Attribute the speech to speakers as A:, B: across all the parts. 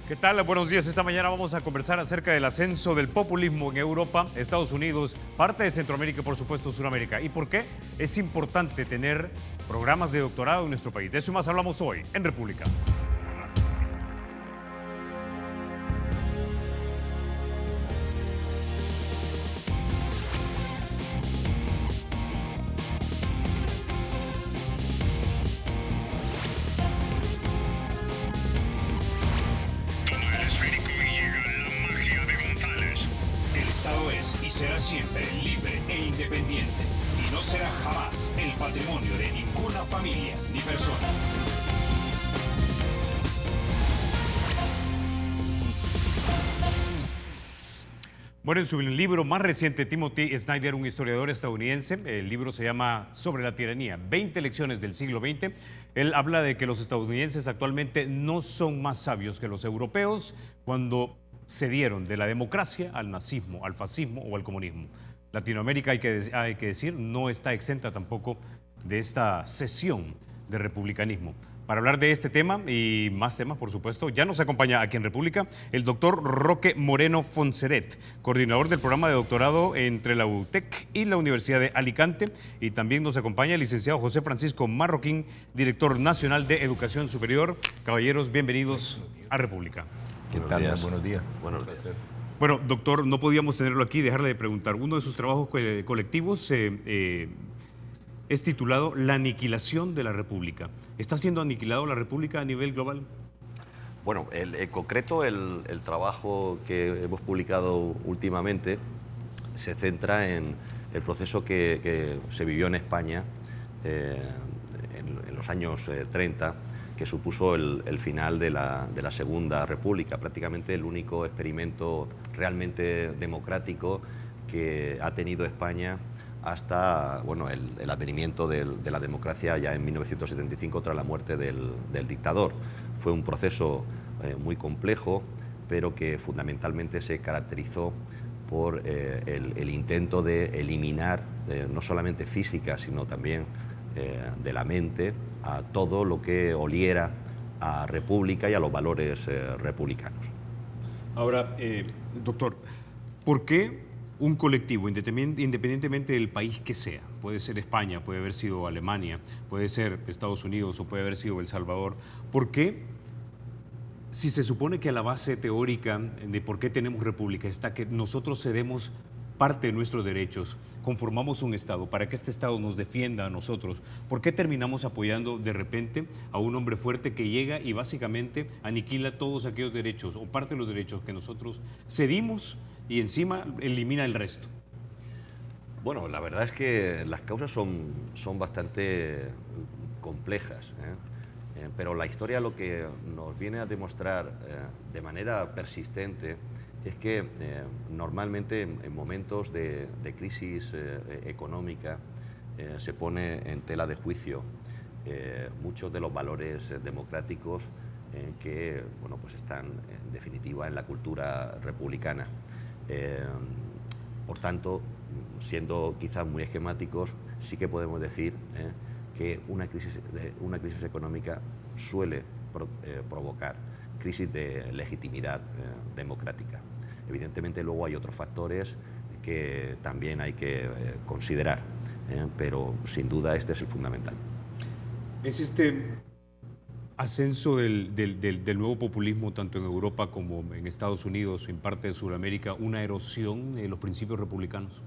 A: ¿Qué tal? Buenos días. Esta mañana vamos a conversar acerca del ascenso del populismo en Europa, Estados Unidos, parte de Centroamérica y por supuesto Sudamérica. ¿Y por qué es importante tener programas de doctorado en nuestro país? De eso y más hablamos hoy en República.
B: Será siempre libre e independiente y no será jamás el patrimonio de ninguna familia ni persona.
A: Bueno, en su libro más reciente, Timothy Snyder, un historiador estadounidense, el libro se llama Sobre la tiranía, 20 lecciones del siglo XX. Él habla de que los estadounidenses actualmente no son más sabios que los europeos cuando cedieron de la democracia al nazismo, al fascismo o al comunismo. Latinoamérica, hay que decir, no está exenta tampoco de esta cesión de republicanismo. Para hablar de este tema y más temas, por supuesto, ya nos acompaña aquí en República el doctor Roque Moreno Fonseret, coordinador del programa de doctorado entre la UTEC y la Universidad de Alicante. Y también nos acompaña el licenciado José Francisco Marroquín, director nacional de Educación Superior. Caballeros, bienvenidos a República.
C: ¿Qué tal? Buenos días.
D: Buenos días.
A: Bueno, doctor, no podíamos tenerlo aquí y dejarle de preguntar. Uno de sus trabajos colectivos es titulado La aniquilación de la República. ¿Está siendo aniquilado la República a nivel global?
D: Bueno, en concreto el trabajo que hemos publicado últimamente se centra en el proceso que se vivió en España en los años 30, que supuso el final de la Segunda República, prácticamente el único experimento realmente democrático que ha tenido España hasta el advenimiento de la democracia ya en 1975 tras la muerte del dictador. Fue un proceso muy complejo, pero que fundamentalmente se caracterizó por el intento de eliminar no solamente física, sino también de la mente a todo lo que oliera a república y a los valores republicanos.
A: Ahora, doctor, ¿por qué un colectivo, independientemente del país que sea, puede ser España, puede haber sido Alemania, puede ser Estados Unidos o puede haber sido El Salvador, ¿por qué, si se supone que a la base teórica de por qué tenemos república está que nosotros cedemos parte de nuestros derechos, conformamos un Estado para que este Estado nos defienda a nosotros, ¿por qué terminamos apoyando de repente a un hombre fuerte que llega y básicamente aniquila todos aquellos derechos o parte de los derechos que nosotros cedimos y encima elimina el resto?
D: Bueno, la verdad es que las causas son bastante complejas, pero la historia lo que nos viene a demostrar de manera persistente es que normalmente en momentos de crisis económica se pone en tela de juicio muchos de los valores democráticos que pues están en definitiva en la cultura republicana. Por tanto, siendo quizás muy esquemáticos, sí que podemos decir que una crisis económica suele provocar crisis de legitimidad democrática. Evidentemente luego hay otros factores que también hay que considerar, pero sin duda este es el fundamental.
A: ¿Es este ascenso del nuevo populismo tanto en Europa como en Estados Unidos, en parte de Sudamérica, una erosión de los principios republicanos?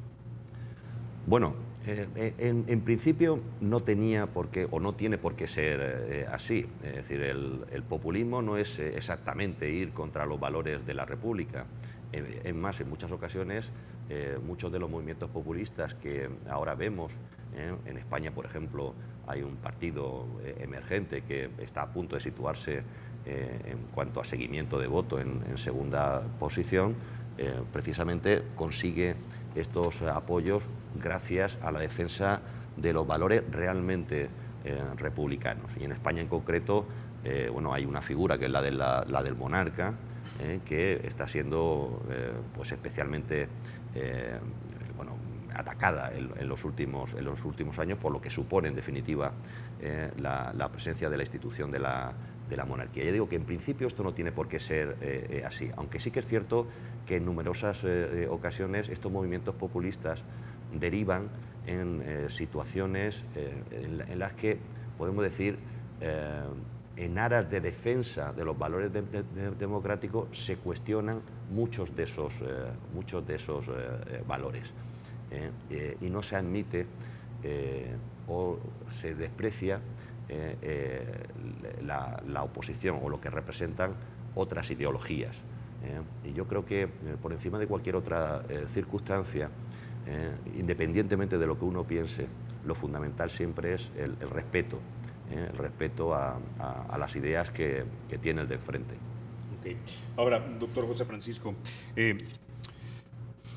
D: Bueno, en principio no tenía por qué o no tiene por qué ser así. Es decir, el populismo no es exactamente ir contra los valores de la República. Es más, en muchas ocasiones, muchos de los movimientos populistas que ahora vemos, en España, por ejemplo, hay un partido emergente que está a punto de situarse en cuanto a seguimiento de voto en segunda posición, precisamente consigue estos apoyos gracias a la defensa de los valores realmente republicanos. Y en España en concreto, hay una figura que es la del monarca, que está siendo pues especialmente atacada en los últimos años, por lo que supone en definitiva la presencia de la institución de la de la monarquía. Ya digo que en principio esto no tiene por qué ser así, aunque sí que es cierto que en numerosas ocasiones estos movimientos populistas derivan en situaciones en las que podemos decir en aras de defensa de los valores democráticos se cuestionan muchos de esos valores y no se admite o se desprecia la oposición o lo que representan otras ideologías. Y yo creo que por encima de cualquier otra circunstancia, independientemente de lo que uno piense, lo fundamental siempre es el respeto. El respeto a las ideas que tiene el de frente.
A: Okay. Ahora, doctor José Francisco,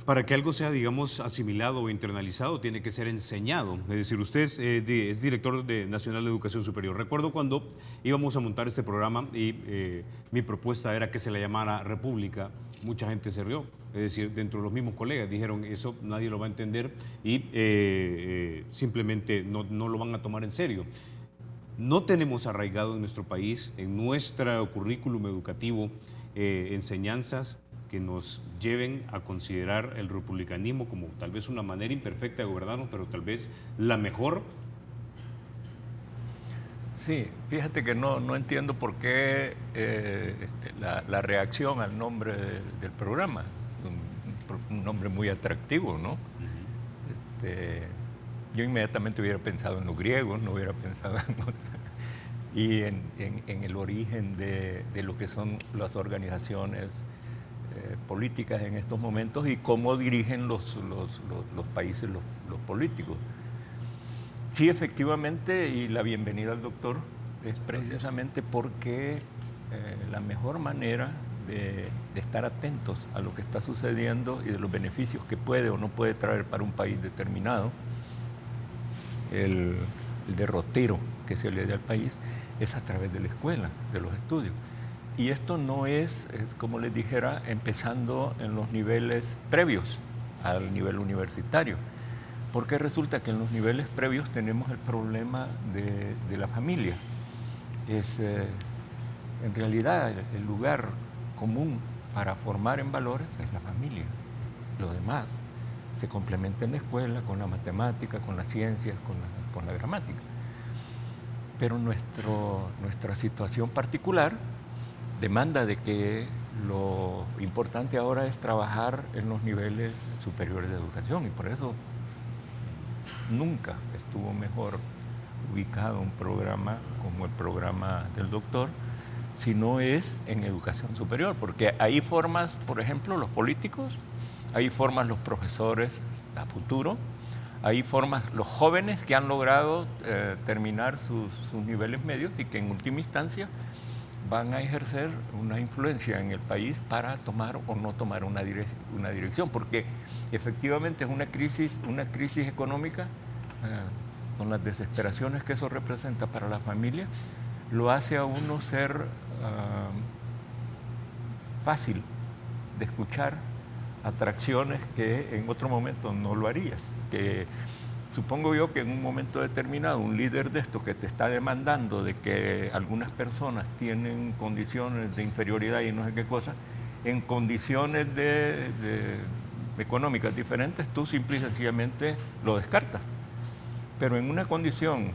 A: para que algo sea, digamos, asimilado o internalizado, tiene que ser enseñado. Es decir, usted es director nacional de Educación Superior. Recuerdo cuando íbamos a montar este programa y mi propuesta era que se la llamara República, mucha gente se rió. Es decir, dentro de los mismos colegas dijeron, eso nadie lo va a entender y simplemente no lo van a tomar en serio. No tenemos arraigado en nuestro país, en nuestro currículum educativo, enseñanzas que nos lleven a considerar el republicanismo como tal vez una manera imperfecta de gobernarnos, pero tal vez la mejor.
C: Sí, fíjate que no entiendo por qué la reacción al nombre del programa, un nombre muy atractivo, ¿no? Yo inmediatamente hubiera pensado en los griegos, no hubiera pensado y en el origen de lo que son las organizaciones políticas en estos momentos y cómo dirigen los países los políticos. Sí, efectivamente, y la bienvenida al doctor es precisamente porque la mejor manera de estar atentos a lo que está sucediendo y de los beneficios que puede o no puede traer para un país determinado el derrotero que se le dé al país es a través de la escuela, de los estudios. Y esto no es como les dijera, empezando en los niveles previos al nivel universitario, porque resulta que en los niveles previos tenemos el problema de la familia. En realidad el lugar común para formar en valores es la familia. Lo demás se complementa en la escuela con la matemática, con las ciencias, con la gramática. Pero nuestra situación particular demanda de que lo importante ahora es trabajar en los niveles superiores de educación y por eso nunca estuvo mejor ubicado un programa como el programa del doctor, si no es en educación superior, porque ahí formas, por ejemplo, los políticos, ahí formas los profesores a futuro, ahí formas los jóvenes que han logrado terminar sus niveles medios y que en última instancia van a ejercer una influencia en el país para tomar o no tomar una dirección, porque efectivamente es una crisis económica con las desesperaciones que eso representa para la familia, lo hace a uno ser fácil de escuchar atracciones que en otro momento no lo harías. Que supongo yo que en un momento determinado un líder de esto que te está demandando de que algunas personas tienen condiciones de inferioridad y no sé qué cosa, en condiciones económicas diferentes, tú simple y sencillamente lo descartas. Pero en una condición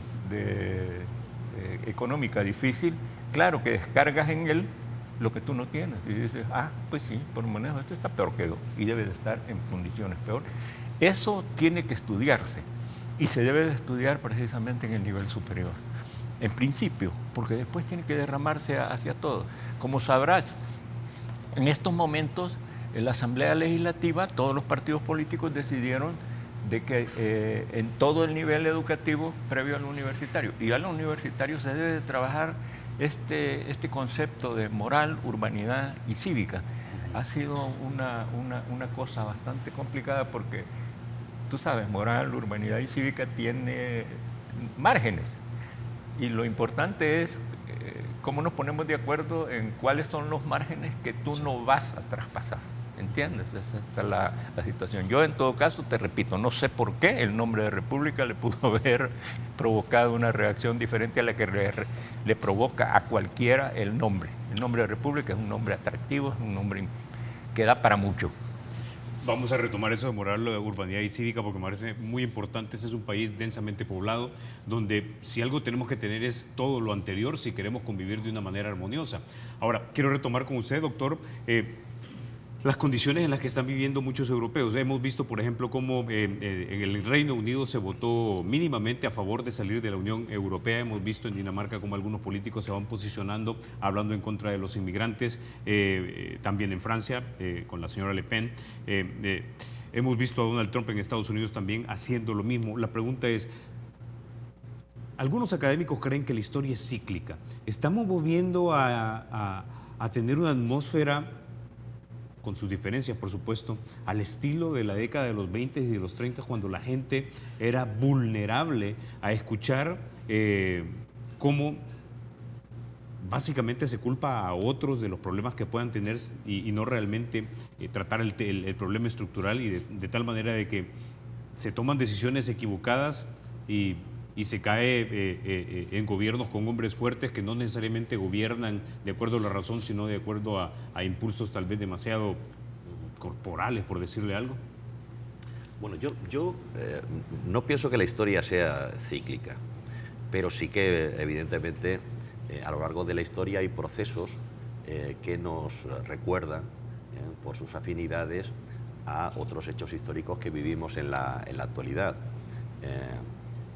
C: económica difícil, claro que descargas en él lo que tú no tienes y dices, pues sí, por lo menos esto está peor que yo y debe de estar en condiciones peores. Eso tiene que estudiarse y se debe de estudiar precisamente en el nivel superior, en principio, porque después tiene que derramarse hacia todo. Como sabrás, en estos momentos en la Asamblea Legislativa todos los partidos políticos decidieron de que en todo el nivel educativo previo al universitario y al universitario se debe de trabajar este concepto de moral, urbanidad y cívica. Ha sido una cosa bastante complicada porque, tú sabes, moral, urbanidad y cívica tiene márgenes y lo importante es cómo nos ponemos de acuerdo en cuáles son los márgenes que tú no vas a traspasar. ¿entiendes? Esa es la situación. Yo en todo caso, te repito, no sé por qué el nombre de república le pudo haber provocado una reacción diferente a la que le provoca a cualquiera el nombre. El nombre de república es un nombre atractivo, es un nombre que da para mucho.
A: Vamos a retomar eso de moral, lo de urbanidad y cívica, porque me parece muy importante. Este es un país densamente poblado, donde si algo tenemos que tener es todo lo anterior si queremos convivir de una manera armoniosa. Ahora, quiero retomar con usted, doctor, las condiciones en las que están viviendo muchos europeos. Hemos visto, por ejemplo, cómo en el Reino Unido se votó mínimamente a favor de salir de la Unión Europea. Hemos visto en Dinamarca cómo algunos políticos se van posicionando, hablando en contra de los inmigrantes. También en Francia, con la señora Le Pen. Hemos visto a Donald Trump en Estados Unidos también haciendo lo mismo. La pregunta es, algunos académicos creen que la historia es cíclica. ¿Estamos volviendo a tener una atmósfera, con sus diferencias, por supuesto, al estilo de la década de los 20 y de los 30, cuando la gente era vulnerable a escuchar cómo básicamente se culpa a otros de los problemas que puedan tener y no realmente tratar el problema estructural, y de tal manera de que se toman decisiones equivocadas y se cae en gobiernos con hombres fuertes que no necesariamente gobiernan de acuerdo a la razón, sino de acuerdo a impulsos tal vez demasiado corporales, por decirle algo?
D: Bueno, yo no pienso que la historia sea cíclica, pero sí que evidentemente a lo largo de la historia hay procesos que nos recuerdan por sus afinidades a otros hechos históricos que vivimos en la actualidad.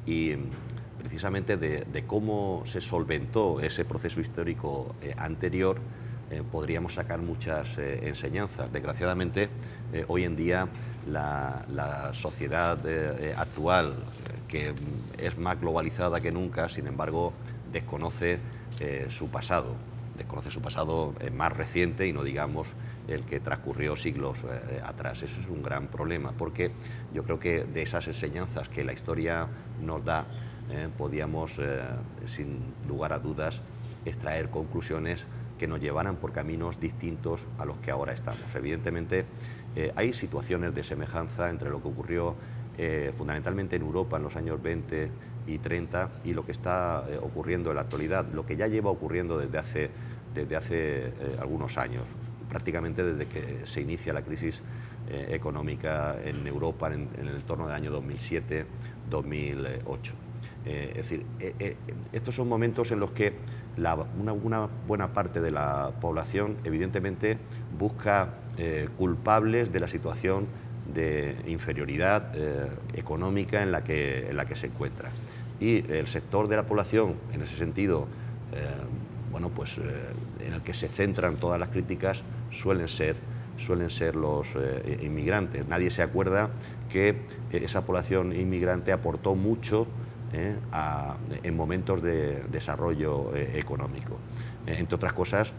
D: Y precisamente de cómo se solventó ese proceso histórico anterior podríamos sacar muchas enseñanzas. Desgraciadamente, hoy en día la sociedad actual, que es más globalizada que nunca, sin embargo, desconoce su pasado más reciente, y no digamos el que transcurrió siglos atrás. Eso es un gran problema, porque yo creo que de esas enseñanzas que la historia nos da, podíamos, sin lugar a dudas, extraer conclusiones que nos llevaran por caminos distintos a los que ahora estamos. Evidentemente, hay situaciones de semejanza entre lo que ocurrió fundamentalmente en Europa en los años 20 y 30 y lo que está ocurriendo en la actualidad, lo que ya lleva ocurriendo desde hace algunos años, prácticamente desde que se inicia la crisis económica en Europa en el torno del año 2007-2008. Es decir, estos son momentos en los que una buena parte de la población evidentemente busca culpables de la situación de inferioridad económica en la que se encuentra. Y el sector de la población, en ese sentido, en el que se centran todas las críticas, suelen ser los inmigrantes. Nadie se acuerda que esa población inmigrante aportó mucho en momentos de desarrollo económico. Entre otras cosas,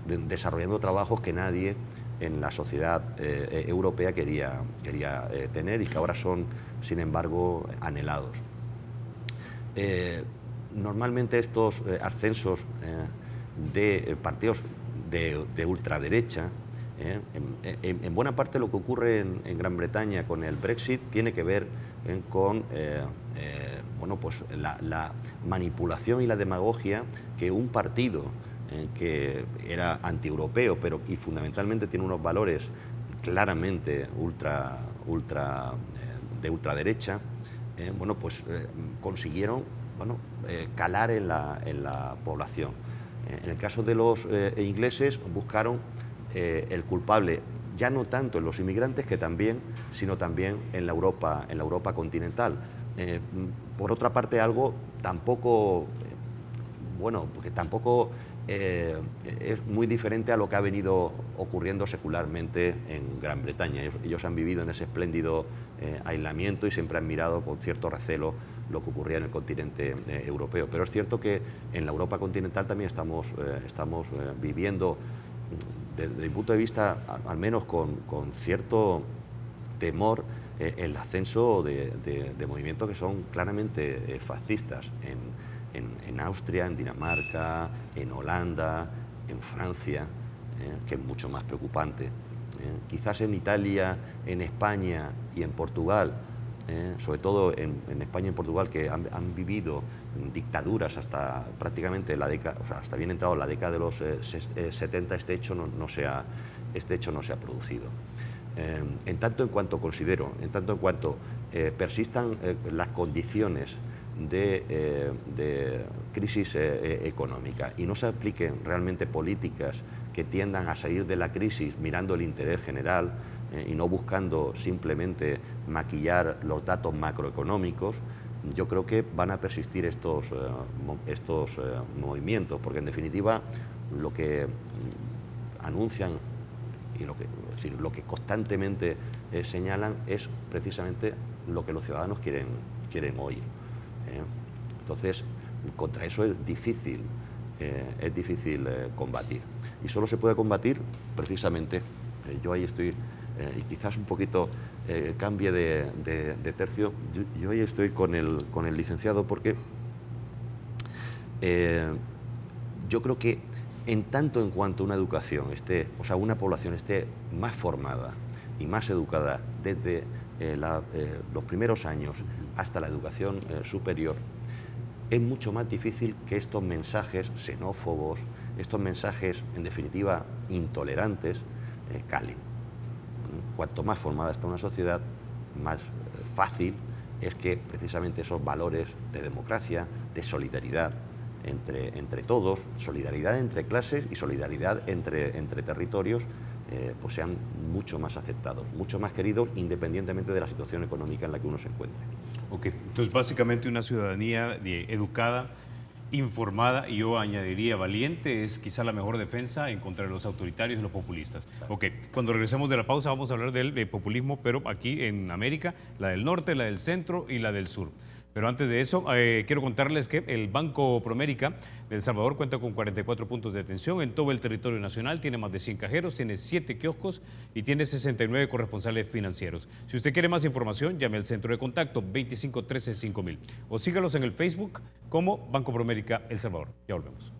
D: desarrollando trabajos que nadie en la sociedad europea quería tener y que ahora son, sin embargo, anhelados. Normalmente estos ascensos de partidos de ultraderecha, en buena parte lo que ocurre en Gran Bretaña con el Brexit tiene que ver con la manipulación y la demagogia que un partido que era antieuropeo, pero y fundamentalmente tiene unos valores claramente de ultraderecha, consiguieron calar en la población. En el caso de los ingleses buscaron el culpable, ya no tanto en los inmigrantes que también, sino también en la Europa continental. Por otra parte, algo tampoco, porque tampoco es muy diferente a lo que ha venido ocurriendo secularmente en Gran Bretaña. Ellos han vivido en ese espléndido aislamiento y siempre han mirado con cierto recelo lo que ocurría en el continente europeo. Pero es cierto que en la Europa continental también estamos viviendo, desde mi punto de vista, al menos con cierto temor, el ascenso de movimientos que son claramente fascistas en Austria, en Dinamarca, en Holanda, en Francia, que es mucho más preocupante. Quizás en Italia, en España y en Portugal, sobre todo en España y en Portugal, que han vivido dictaduras hasta prácticamente la década, o sea, hasta bien entrado la década de los 70, este hecho no se ha producido. En tanto en cuanto persistan las condiciones de crisis económica y no se apliquen realmente políticas que tiendan a salir de la crisis mirando el interés general y no buscando simplemente maquillar los datos macroeconómicos, yo creo que van a persistir estos movimientos, porque en definitiva lo que anuncian y lo que constantemente señalan es precisamente lo que los ciudadanos quieren oír. Entonces, contra eso es difícil combatir. Y solo se puede combatir precisamente, yo ahí estoy, y quizás un poquito cambie de tercio, yo ahí estoy con el licenciado porque yo creo que en tanto en cuanto una educación una población esté más formada y más educada desde los primeros años hasta la educación superior, es mucho más difícil que estos mensajes xenófobos, estos mensajes, en definitiva, intolerantes, calen. Cuanto más formada está una sociedad, más fácil es que precisamente esos valores de democracia, de solidaridad entre todos, solidaridad entre clases y solidaridad entre territorios, pues sean mucho más aceptados, mucho más queridos, independientemente de la situación económica en la que uno se encuentre.
A: Ok, entonces básicamente una ciudadanía educada, informada y yo añadiría valiente es quizá la mejor defensa en contra de los autoritarios y los populistas. Ok, cuando regresemos de la pausa vamos a hablar del populismo, pero aquí en América, la del norte, la del centro y la del sur. Pero antes de eso, quiero contarles que el Banco Promérica de El Salvador cuenta con 44 puntos de atención en todo el territorio nacional, tiene más de 100 cajeros, tiene 7 kioscos y tiene 69 corresponsales financieros. Si usted quiere más información, llame al centro de contacto 2513 5000 o sígalos en el Facebook como Banco Promérica El Salvador. Ya volvemos.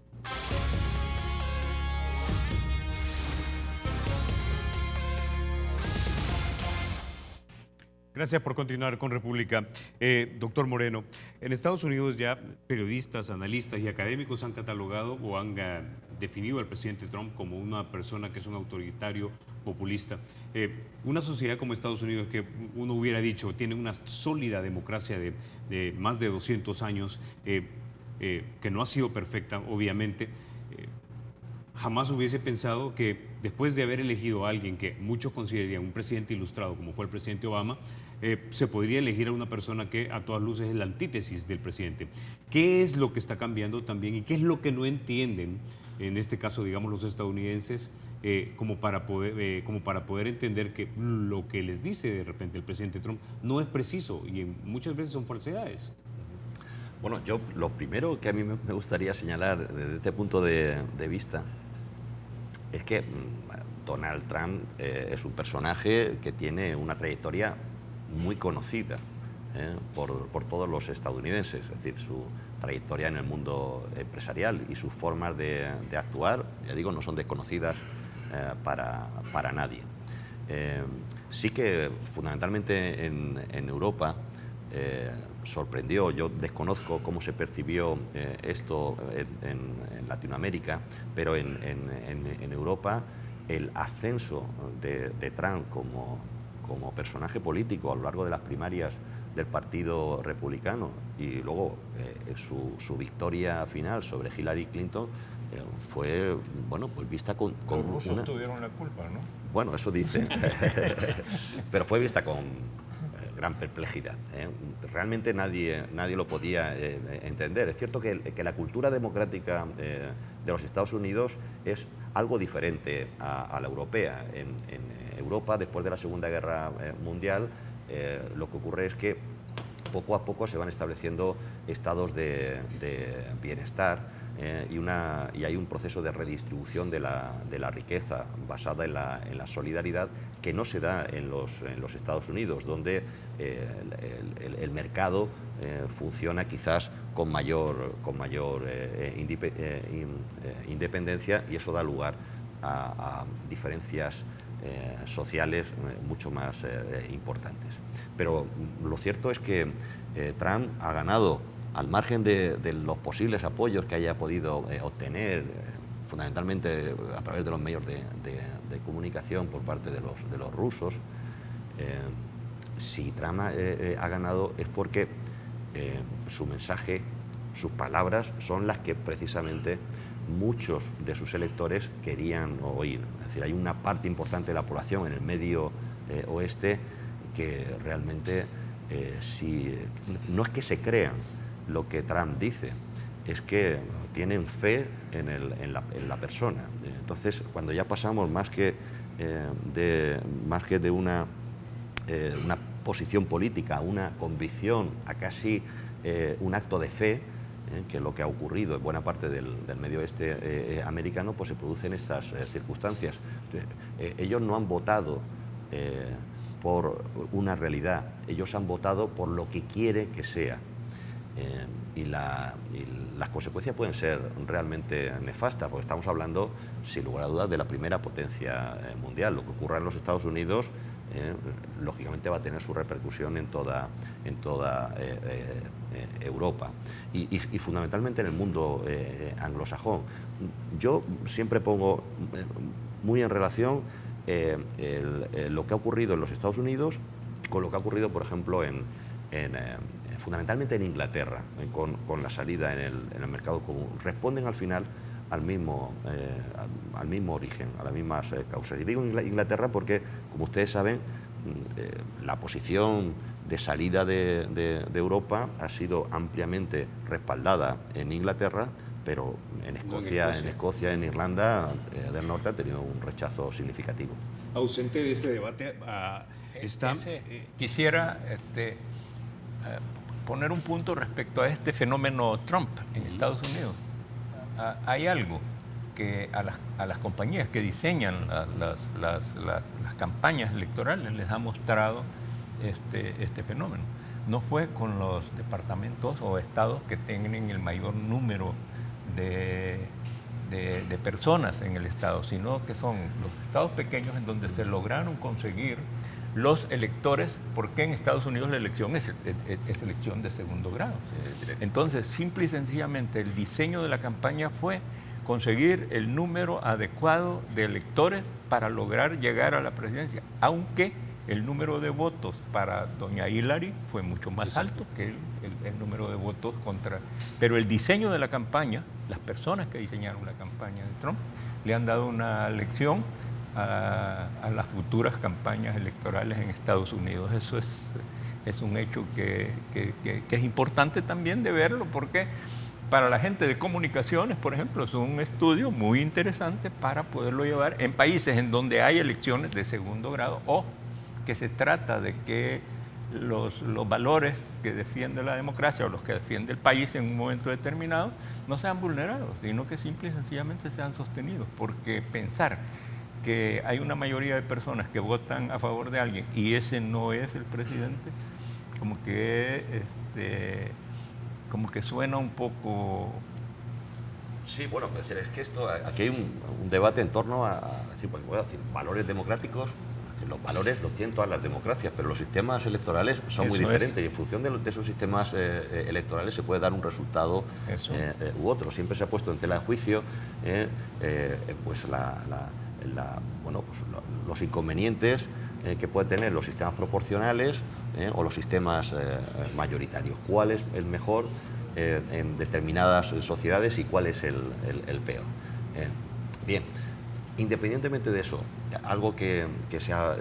A: Gracias por continuar con República. Doctor Moreno, en Estados Unidos ya periodistas, analistas y académicos han catalogado o han definido al presidente Trump como una persona que es un autoritario populista. Una sociedad como Estados Unidos, que uno hubiera dicho tiene una sólida democracia de más de 200 años, que no ha sido perfecta, obviamente, jamás hubiese pensado que después de haber elegido a alguien que muchos considerarían un presidente ilustrado, como fue el presidente Obama, se podría elegir a una persona que a todas luces es la antítesis del presidente. ¿Qué es lo que está cambiando también y qué es lo que no entienden, en este caso, digamos, los estadounidenses, como para poder entender que lo que les dice de repente el presidente Trump no es preciso y muchas veces son falsedades?
D: Bueno, yo lo primero que a mí me gustaría señalar desde este punto de vista es que Donald Trump es un personaje que tiene una trayectoria muy conocida por todos los estadounidenses, es decir, su trayectoria en el mundo empresarial y sus formas de actuar, ya digo, no son desconocidas para nadie. Sí que fundamentalmente en Europa sorprendió, yo desconozco cómo se percibió esto en Latinoamérica, pero en Europa el ascenso de Trump como personaje político a lo largo de las primarias del Partido Republicano y luego su victoria final sobre Hillary Clinton fue, bueno, pues vista con
E: los rusos tuvieron la culpa, ¿no?
D: Bueno, eso dice, pero fue vista con gran perplejidad. Realmente nadie lo podía entender. Es cierto que la cultura democrática de los Estados Unidos es algo diferente a la europea. En Europa, después de la Segunda Guerra Mundial, lo que ocurre es que poco a poco se van estableciendo estados de bienestar y hay un proceso de redistribución de la riqueza basada en la solidaridad que no se da en los Estados Unidos, donde el mercado funciona quizás con mayor independencia y eso da lugar a diferencias sociales mucho más importantes. Pero lo cierto es que Trump ha ganado, al margen de los posibles apoyos que haya podido obtener, fundamentalmente a través de los medios de comunicación por parte de los rusos. Si Trump ha ganado es porque su mensaje, sus palabras son las que precisamente muchos de sus electores querían oír. Es decir, hay una parte importante de la población en el medio oeste que realmente no es que se crean lo que Trump dice, es que tienen fe en la persona. Entonces, cuando ya pasamos más que de una posición política, una convicción, a casi un acto de fe, que es lo que ha ocurrido en buena parte del medio oeste americano, pues se producen estas circunstancias. Ellos no han votado por una realidad, ellos han votado por lo que quiere que sea. Y las consecuencias pueden ser realmente nefastas, porque estamos hablando, sin lugar a dudas, de la primera potencia mundial. Lo que ocurra en los Estados Unidos, lógicamente, va a tener su repercusión en toda Europa y fundamentalmente en el mundo anglosajón. Yo siempre pongo muy en relación lo que ha ocurrido en los Estados Unidos con lo que ha ocurrido, por ejemplo, fundamentalmente en Inglaterra, con la salida en el mercado común. Responden al final al mismo origen, a las mismas causas. Y digo Inglaterra porque, como ustedes saben, la posición de salida de Europa ha sido ampliamente respaldada en Inglaterra, pero en Escocia, en Irlanda del Norte ha tenido un rechazo significativo.
A: Ausente de este debate está...
C: Quisiera poner un punto respecto a este fenómeno Trump en Estados Unidos. Hay algo que a las compañías que diseñan las campañas electorales les ha mostrado este fenómeno. No fue con los departamentos o estados que tienen el mayor número de personas en el estado, sino que son los estados pequeños en donde se lograron conseguir los electores, porque en Estados Unidos la elección es elección de segundo grado. Entonces, simple y sencillamente, el diseño de la campaña fue conseguir el número adecuado de electores para lograr llegar a la presidencia, aunque el número de votos para doña Hillary fue mucho más alto que el número de votos contra... Pero el diseño de la campaña, las personas que diseñaron la campaña de Trump, le han dado una lección a las futuras campañas electorales en Estados Unidos. Eso es un hecho que es importante también de verlo, porque para la gente de comunicaciones, por ejemplo, es un estudio muy interesante para poderlo llevar en países en donde hay elecciones de segundo grado o que se trata de que los valores que defiende la democracia o los que defiende el país en un momento determinado no sean vulnerados, sino que simple y sencillamente sean sostenidos, porque pensar que hay una mayoría de personas que votan a favor de alguien y ese no es el presidente, como que suena un poco...
D: Sí, bueno, es que aquí hay un debate en torno a valores democráticos. Los valores los tienen todas las democracias, pero los sistemas electorales son muy diferentes y en función de esos sistemas electorales se puede dar un resultado u otro. Siempre se ha puesto en tela de juicio pues los inconvenientes que pueden tener los sistemas proporcionales o los sistemas mayoritarios. ¿Cuál es el mejor en determinadas sociedades y cuál es el peor? Bien. Independientemente de eso, algo que se ha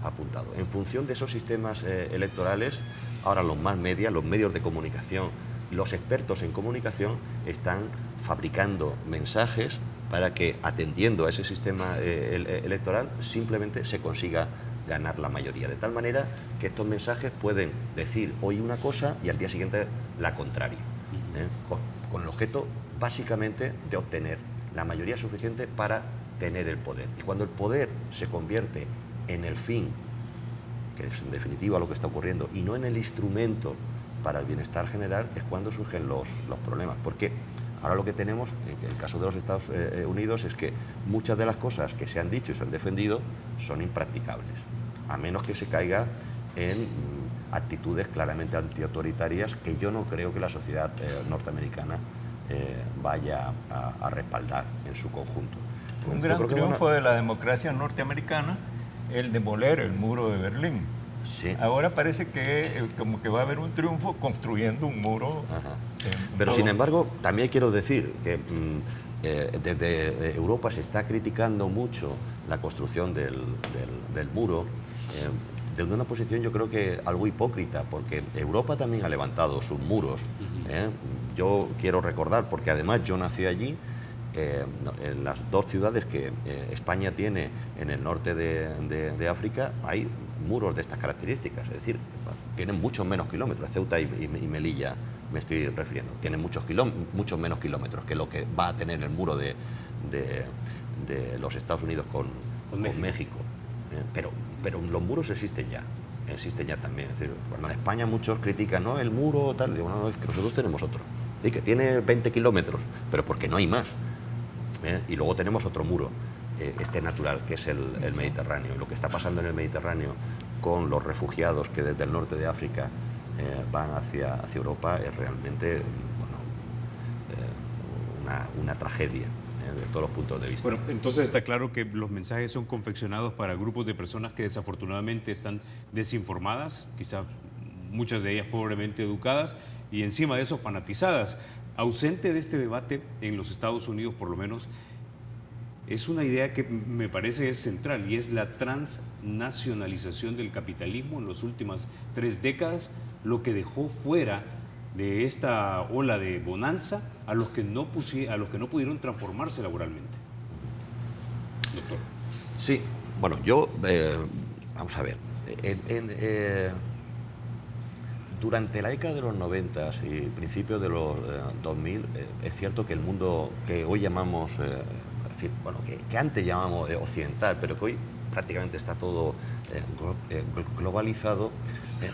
D: apuntado, en función de esos sistemas electorales, ahora los más media, los medios de comunicación, los expertos en comunicación están fabricando mensajes para que, atendiendo a ese sistema electoral, simplemente se consiga ganar la mayoría. De tal manera que estos mensajes pueden decir hoy una cosa y al día siguiente la contraria, con el objeto básicamente de obtener la mayoría suficiente para tener el poder. Y cuando el poder se convierte en el fin, que es en definitiva lo que está ocurriendo, y no en el instrumento para el bienestar general, es cuando surgen los problemas. Porque Ahora lo que tenemos, en el caso de los Estados Unidos, es que muchas de las cosas que se han dicho y se han defendido son impracticables, a menos que se caiga en actitudes claramente antiautoritarias que yo no creo que la sociedad norteamericana vaya a respaldar en su conjunto.
C: Un gran triunfo de la democracia norteamericana el demoler el muro de Berlín.
D: Sí.
C: Ahora parece que como que va a haber un triunfo construyendo un muro.
D: Pero sin embargo, también quiero decir que desde Europa se está criticando mucho la construcción del muro desde una posición, yo creo que algo hipócrita, porque Europa también ha levantado sus muros. Yo quiero recordar, porque además yo nací allí, en las dos ciudades que España tiene en el norte de África, hay muros de estas características, es decir, tienen muchos menos kilómetros. Ceuta y Melilla me estoy refiriendo, tienen muchos menos kilómetros que lo que va a tener el muro de los Estados Unidos con México. Pero los muros existen ya también. Es decir, cuando en España muchos critican, no, el muro tal, digo, no, es que nosotros tenemos otro, y que tiene 20 kilómetros, pero porque no hay más. Y luego tenemos otro muro, natural, que es el Mediterráneo. Y lo que está pasando en el Mediterráneo con los refugiados que desde el norte de África van hacia Europa es realmente una tragedia de todos los puntos de vista.
A: Bueno, entonces está claro que los mensajes son confeccionados para grupos de personas que desafortunadamente están desinformadas, quizás muchas de ellas pobremente educadas y encima de eso fanatizadas. Ausente de este debate en los Estados Unidos, por lo menos, es una idea que me parece es central, y es la transnacionalización del capitalismo en las últimas 3 décadas, lo que dejó fuera de esta ola de bonanza a los que no pudieron transformarse laboralmente. Doctor.
D: Sí, bueno, yo, vamos a ver, durante la década de los 90 y principios de los 2000, es cierto que el mundo que hoy llamamos, que antes llamábamos occidental, pero que hoy prácticamente está todo globalizado,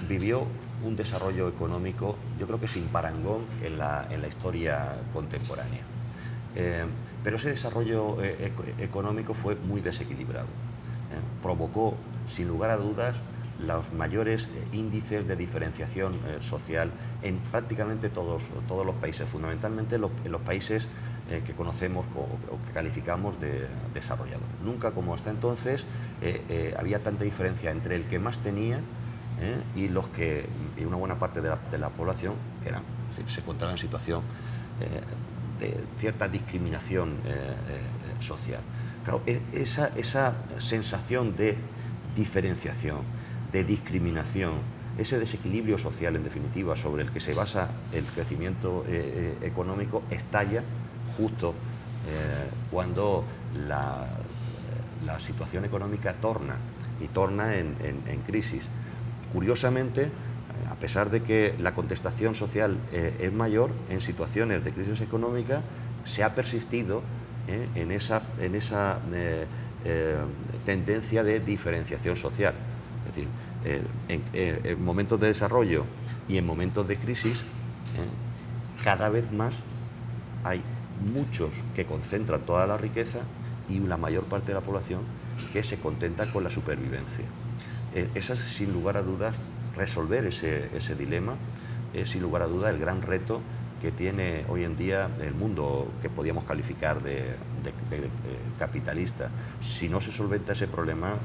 D: vivió un desarrollo económico, yo creo que sin parangón en la historia contemporánea. Pero ese desarrollo económico fue muy desequilibrado. Provocó, sin lugar a dudas, los mayores índices de diferenciación social en prácticamente todos los países, fundamentalmente en los países que conocemos o que calificamos de desarrollados. Nunca como hasta entonces había tanta diferencia entre el que más tenía y una buena parte de la población que se encontraba en situación de cierta discriminación social. Claro, esa sensación de diferenciación, de discriminación, ese desequilibrio social, en definitiva, sobre el que se basa el crecimiento económico, estalla justo cuando la situación económica torna en crisis. Curiosamente, a pesar de que la contestación social es mayor, en situaciones de crisis económica se ha persistido en esa tendencia de diferenciación social. Es decir, en momentos de desarrollo y en momentos de crisis, cada vez más hay muchos que concentran toda la riqueza y la mayor parte de la población que se contenta con la supervivencia. Esa es, sin lugar a dudas, resolver ese dilema es, sin lugar a dudas, el gran reto que tiene hoy en día el mundo que podíamos calificar de capitalista. Si no se solventa ese problema,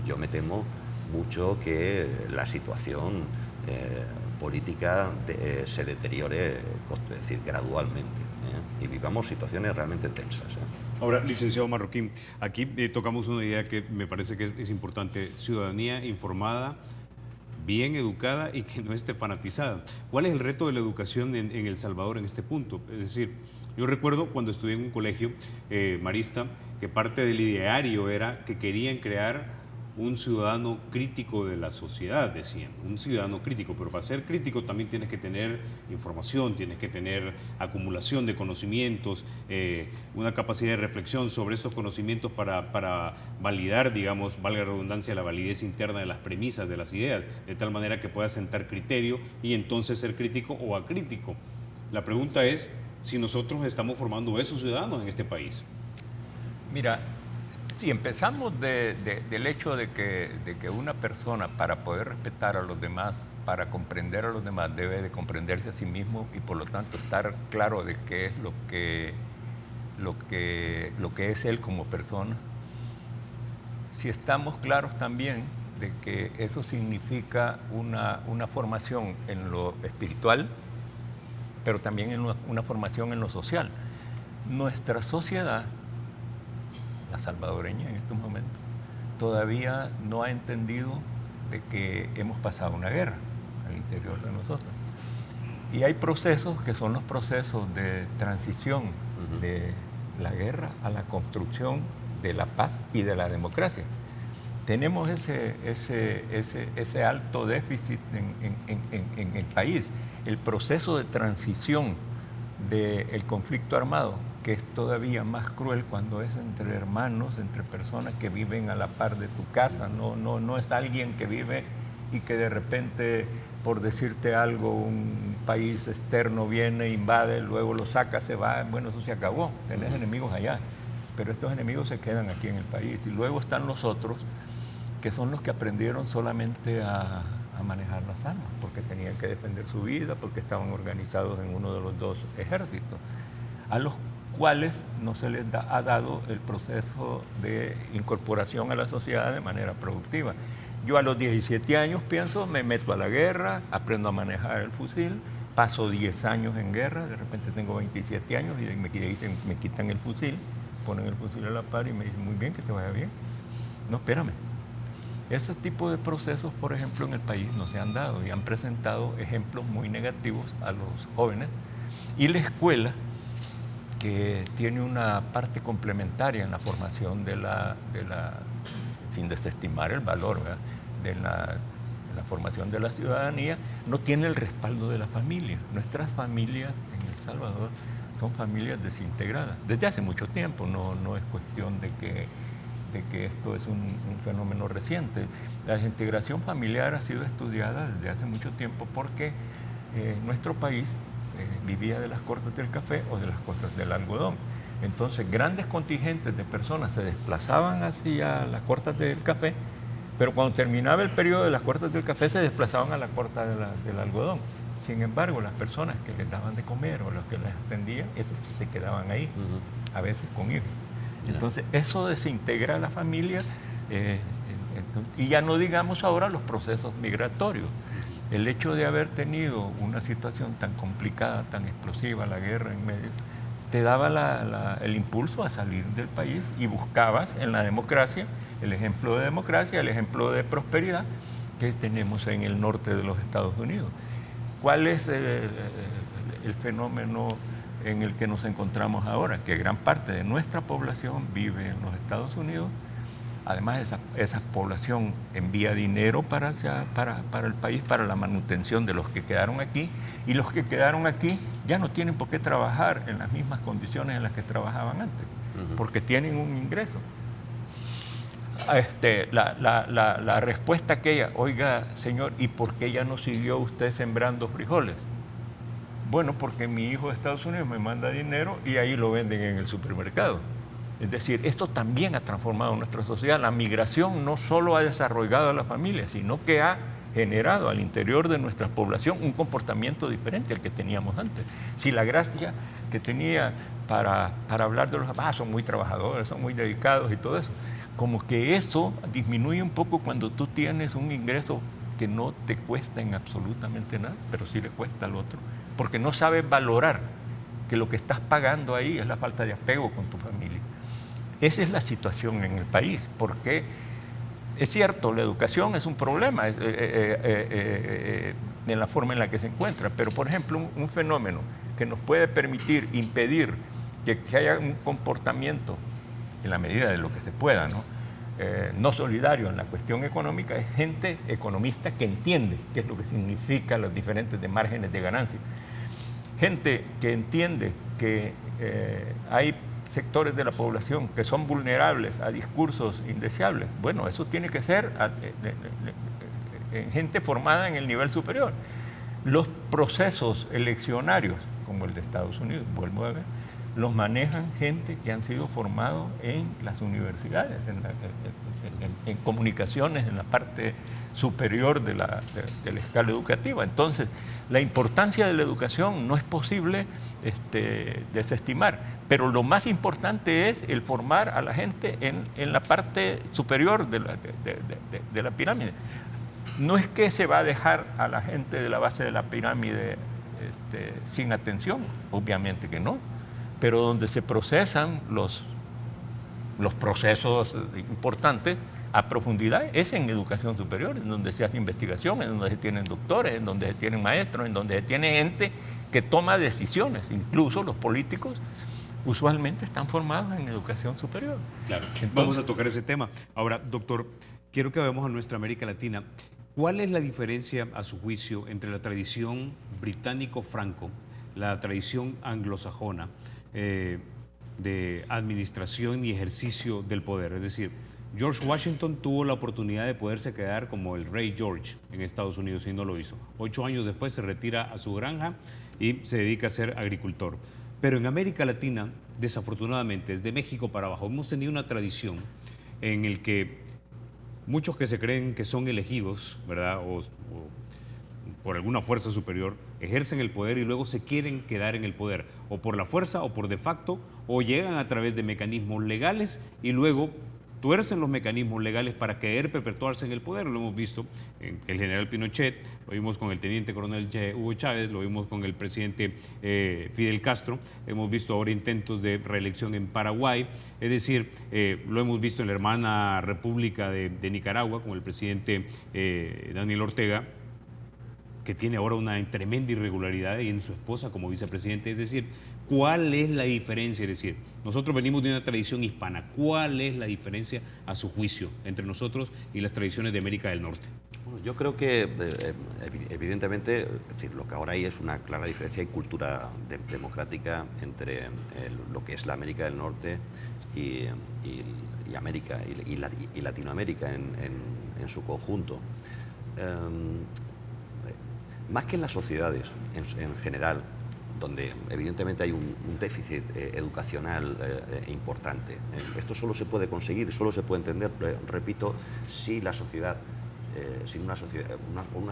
D: yo me temo mucho que la situación política se deteriore, es decir, gradualmente, y vivamos situaciones realmente tensas.
A: Ahora, licenciado Marroquín, aquí tocamos una idea que me parece que es importante: ciudadanía informada, bien educada y que no esté fanatizada. ¿Cuál es el reto de la educación en El Salvador en este punto? Es decir, yo recuerdo cuando estudié en un colegio marista que parte del ideario era que querían crear un ciudadano crítico de la sociedad, decían, un ciudadano crítico, pero para ser crítico también tienes que tener información, tienes que tener acumulación de conocimientos, una capacidad de reflexión sobre estos conocimientos para validar, digamos, valga la redundancia, la validez interna de las premisas, de las ideas, de tal manera que puedas sentar criterio y entonces ser crítico o acrítico. La pregunta es si nosotros estamos formando esos ciudadanos en este país?
C: Mira, si empezamos del hecho de que una persona, para poder respetar a los demás, para comprender a los demás, debe de comprenderse a sí mismo y por lo tanto estar claro de qué es lo que es él como persona. Si estamos claros también de que eso significa una formación en lo espiritual, pero también en una formación en lo social. Nuestra sociedad, la salvadoreña en estos momentos, todavía no ha entendido de que hemos pasado una guerra al interior de nosotros. Y hay procesos que son los procesos de transición de la guerra a la construcción de la paz y de la democracia. Tenemos ese alto déficit en el país. El proceso de transición del conflicto armado, que es todavía más cruel cuando es entre hermanos, entre personas que viven a la par de tu casa, no es alguien que vive y que de repente, por decirte algo, un país externo viene, invade, luego lo saca, se va, bueno, eso se acabó, tenés enemigos allá, pero estos enemigos se quedan aquí en el país. Y luego están los otros, que son los que aprendieron solamente a manejar las armas, porque tenían que defender su vida, porque estaban organizados en uno de los dos ejércitos, a los cuales no se les ha dado el proceso de incorporación a la sociedad de manera productiva. Yo a los 17 años pienso, me meto a la guerra, aprendo a manejar el fusil, paso 10 años en guerra, de repente tengo 27 años y me quitan el fusil, ponen el fusil a la par y me dicen, muy bien, que te vaya bien. No, espérame. Ese tipo de procesos, por ejemplo, en el país no se han dado y han presentado ejemplos muy negativos a los jóvenes. Y la escuela, que tiene una parte complementaria en la formación sin desestimar el valor, ¿verdad?, de la formación de la ciudadanía, no tiene el respaldo de la familia. Nuestras familias en El Salvador son familias desintegradas desde hace mucho tiempo, no es cuestión de que esto es un fenómeno reciente. La desintegración familiar ha sido estudiada desde hace mucho tiempo porque nuestro país vivía de las cortas del café o de las cortas del algodón. Entonces, grandes contingentes de personas se desplazaban hacia las cortas del café, pero cuando terminaba el periodo de las cortas del café se desplazaban a la corta del algodón. Sin embargo, las personas que les daban de comer o los que les atendían, esos se quedaban ahí, a veces con hijos. Entonces, eso desintegra a la familia y ya no digamos ahora los procesos migratorios. El hecho de haber tenido una situación tan complicada, tan explosiva, la guerra en medio, te daba el impulso a salir del país y buscabas en la democracia el ejemplo de democracia, el ejemplo de prosperidad que tenemos en el norte de los Estados Unidos. ¿Cuál es el fenómeno en el que nos encontramos ahora? Que gran parte de nuestra población vive en los Estados Unidos. Además, esa población envía dinero para el país, para la manutención de los que quedaron aquí, y los que quedaron aquí ya no tienen por qué trabajar en las mismas condiciones en las que trabajaban antes, porque tienen un ingreso. La respuesta aquella, oiga, señor, ¿y por qué ya no siguió usted sembrando frijoles? Bueno, porque mi hijo de Estados Unidos me manda dinero y ahí lo venden en el supermercado. Es decir, esto también ha transformado nuestra sociedad. La migración no solo ha desarrollado a la familia, sino que ha generado al interior de nuestra población un comportamiento diferente al que teníamos antes. Si la gracia que tenía para hablar de los son muy trabajadores, son muy dedicados y todo eso, como que eso disminuye un poco cuando tú tienes un ingreso que no te cuesta en absolutamente nada, pero sí le cuesta al otro, porque no sabes valorar que lo que estás pagando ahí es la falta de apego con tu familia. Esa es la situación en el país, porque es cierto, la educación es un problema en la forma en la que se encuentra, pero por ejemplo un fenómeno que nos puede permitir impedir que haya un comportamiento en la medida de lo que se pueda, no solidario en la cuestión económica, es gente economista que entiende qué es lo que significa los diferentes márgenes de ganancia. Gente que entiende que hay sectores de la población que son vulnerables a discursos indeseables. Bueno, eso tiene que ser gente formada en el nivel superior. Los procesos eleccionarios como el de Estados Unidos, vuelvo a ver, los manejan gente que han sido formados en las universidades, en comunicaciones, en la parte superior de la escala educativa. Entonces, la importancia de la educación no es posible desestimar, pero lo más importante es el formar a la gente en la parte superior de la pirámide. No es que se va a dejar a la gente de la base de la pirámide sin atención, obviamente que no, pero donde se procesan los procesos importantes a profundidad es en educación superior, en donde se hace investigación, en donde se tienen doctores, en donde se tienen maestros, en donde se tiene gente que toma decisiones. Incluso los políticos usualmente están formados en educación superior.
A: Claro.
C: Entonces,
A: vamos a tocar ese tema. Ahora, doctor, quiero que veamos a nuestra América Latina. ¿Cuál es la diferencia, a su juicio, entre la tradición británico-franco, la tradición anglosajona de administración y ejercicio del poder? Es decir, George Washington tuvo la oportunidad de poderse quedar como el rey George en Estados Unidos y no lo hizo. 8 años después se retira a su granja y se dedica a ser agricultor. Pero en América Latina, desafortunadamente, desde México para abajo, hemos tenido una tradición en el que muchos que se creen que son elegidos, ¿verdad? O por alguna fuerza superior, ejercen el poder y luego se quieren quedar en el poder, o por la fuerza o por de facto, o llegan a través de mecanismos legales y luego tuercen los mecanismos legales para querer perpetuarse en el poder. Lo hemos visto en el general Pinochet, lo vimos con el teniente coronel Hugo Chávez, lo vimos con el presidente Fidel Castro, hemos visto ahora intentos de reelección en Paraguay, es decir, lo hemos visto en la hermana República de Nicaragua con el presidente Daniel Ortega, que tiene ahora una tremenda irregularidad, y en su esposa como vicepresidente. Es decir, ¿cuál es la diferencia? Es decir, nosotros venimos de una tradición hispana. ¿Cuál es la diferencia, a su juicio, entre nosotros y las tradiciones de América del Norte?
D: Bueno, yo creo que, evidentemente, es decir, lo que ahora hay es una clara diferencia en cultura democrática entre lo que es la América del Norte y América y Latinoamérica en su conjunto. Más que en las sociedades en general, donde evidentemente hay un déficit educacional importante. Esto solo se puede conseguir, solo se puede entender, repito, si la sociedad, sin una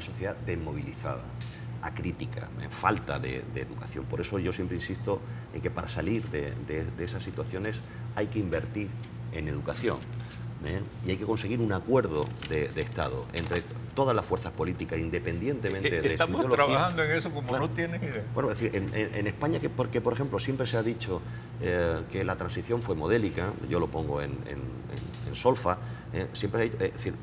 D: sociedad desmovilizada, acrítica, en falta de educación. Por eso yo siempre insisto en que para salir de esas situaciones hay que invertir en educación. Y hay que conseguir un acuerdo de Estado entre todas las fuerzas políticas, independientemente de su ideología.
C: Estamos trabajando en eso como
D: Claro.
C: no tienes idea.
D: Bueno, es decir, en España, porque por ejemplo siempre se ha dicho que la transición fue modélica, yo lo pongo en solfa, siempre se ha dicho, es decir,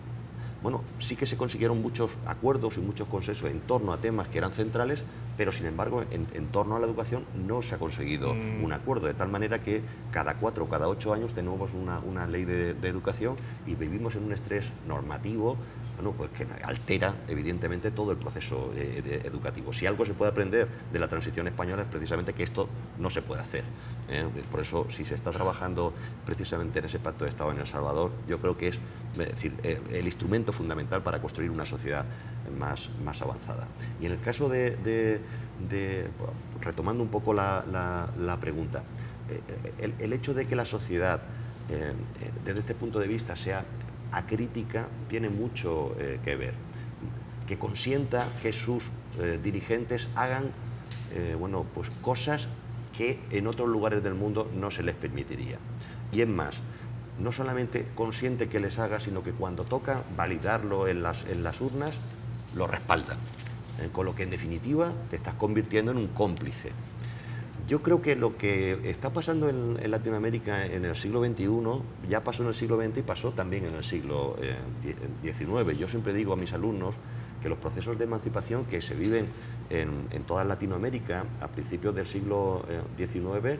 D: bueno, sí que se consiguieron muchos acuerdos y muchos consensos en torno a temas que eran centrales, pero sin embargo en torno a la educación no se ha conseguido un acuerdo, de tal manera que cada 4 o cada 8 años tenemos una ley de educación y vivimos en un estrés normativo, bueno, pues que altera evidentemente todo el proceso educativo. Si algo se puede aprender de la transición española es precisamente que esto no se puede hacer. Por eso, si se está trabajando precisamente en ese pacto de Estado en El Salvador, yo creo que es decir, el instrumento fundamental para construir una sociedad más avanzada. Y en el caso retomando un poco la pregunta, el hecho de que la sociedad, desde este punto de vista, sea acrítica, tiene mucho que ver. Que consienta que sus dirigentes hagan bueno, pues cosas que en otros lugares del mundo no se les permitiría. Y es más, no solamente consiente que les haga, sino que cuando toca validarlo en las urnas, lo respaldan. Con lo que en definitiva te estás convirtiendo en un cómplice. Yo creo que lo que está pasando en Latinoamérica en el siglo XXI ya pasó en el siglo XX y pasó también en el siglo XIX. Yo siempre digo a mis alumnos que los procesos de emancipación que se viven en toda Latinoamérica a principios del siglo XIX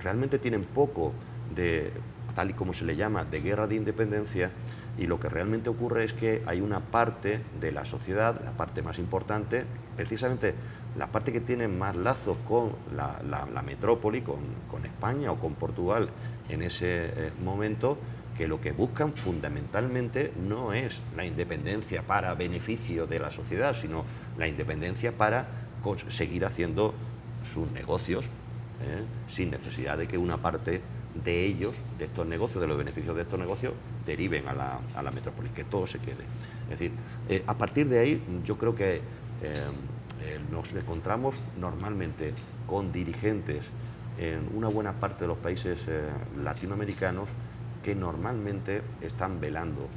D: realmente tienen poco de, tal y como se le llama, de guerra de independencia, y lo que realmente ocurre es que hay una parte de la sociedad, la parte más importante, precisamente la parte que tiene más lazos con la metrópoli, con España o con Portugal en ese momento, que lo que buscan fundamentalmente no es la independencia para beneficio de la sociedad, sino la independencia para seguir haciendo sus negocios, sin necesidad de que una parte de ellos, de estos negocios, de los beneficios de estos negocios, deriven a la metrópoli, que todo se quede. Es decir, a partir de ahí yo creo que nos encontramos normalmente con dirigentes en una buena parte de los países latinoamericanos que normalmente están velando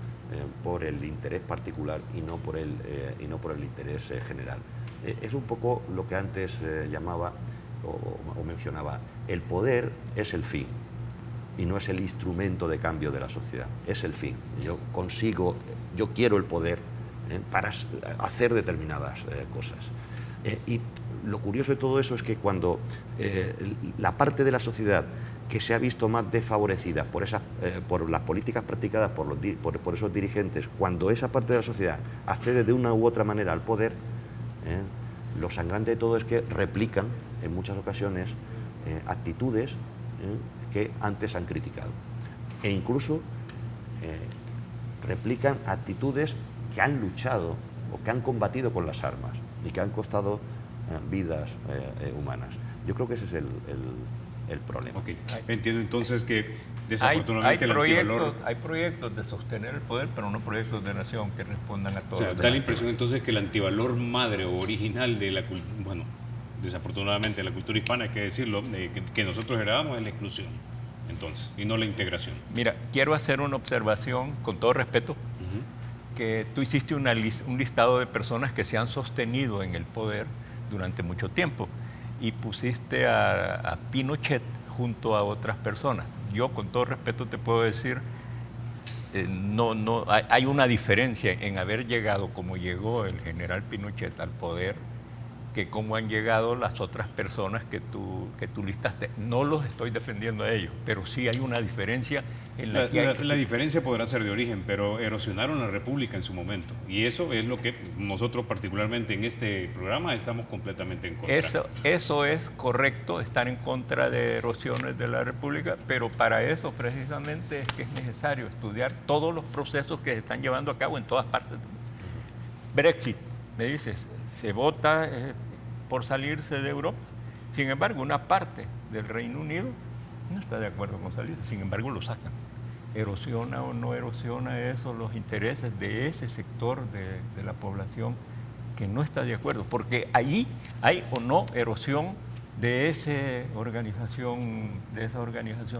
D: por el interés particular y no por el interés general. Es un poco lo que antes llamaba o mencionaba, el poder es el fin y no es el instrumento de cambio de la sociedad, es el fin. Yo quiero el poder para hacer determinadas cosas. Y lo curioso de todo eso es que cuando la parte de la sociedad que se ha visto más desfavorecida por las políticas practicadas por esos dirigentes, cuando esa parte de la sociedad accede de una u otra manera al poder, lo sangrante de todo es que replican en muchas ocasiones actitudes que antes han criticado, e incluso replican actitudes que han luchado o que han combatido con las armas y que han costado vidas humanas. Yo creo que ese es el problema.
A: Okay. Entiendo entonces que desafortunadamente
C: hay proyectos de sostener el poder, pero no proyectos de nación que respondan a todo.
A: O sea, da la impresión entonces que el antivalor madre o original de la cultura, bueno, desafortunadamente la cultura hispana, hay que decirlo, que nosotros heredamos es la exclusión, entonces, y no la integración.
C: Mira, quiero hacer una observación con todo respeto, que tú hiciste un listado de personas que se han sostenido en el poder durante mucho tiempo y pusiste a Pinochet junto a otras personas. Yo con todo respeto te puedo decir, hay una diferencia en haber llegado como llegó el general Pinochet al poder que cómo han llegado las otras personas que tú listaste. No los estoy defendiendo a ellos, pero sí hay una diferencia en la que hay...
A: La diferencia podrá ser de origen, pero erosionaron la República en su momento. Y eso es lo que nosotros, particularmente en este programa, estamos completamente en contra.
C: Eso es correcto, estar en contra de erosiones de la República, pero para eso precisamente es que es necesario estudiar todos los procesos que se están llevando a cabo en todas partes del mundo. Brexit, me dices, se vota por salirse de Europa. Sin embargo, una parte del Reino Unido no está de acuerdo con salir, sin embargo lo sacan. ¿Erosiona o no erosiona eso los intereses de ese sector de la población que no está de acuerdo? Porque allí hay o no erosión de esa organización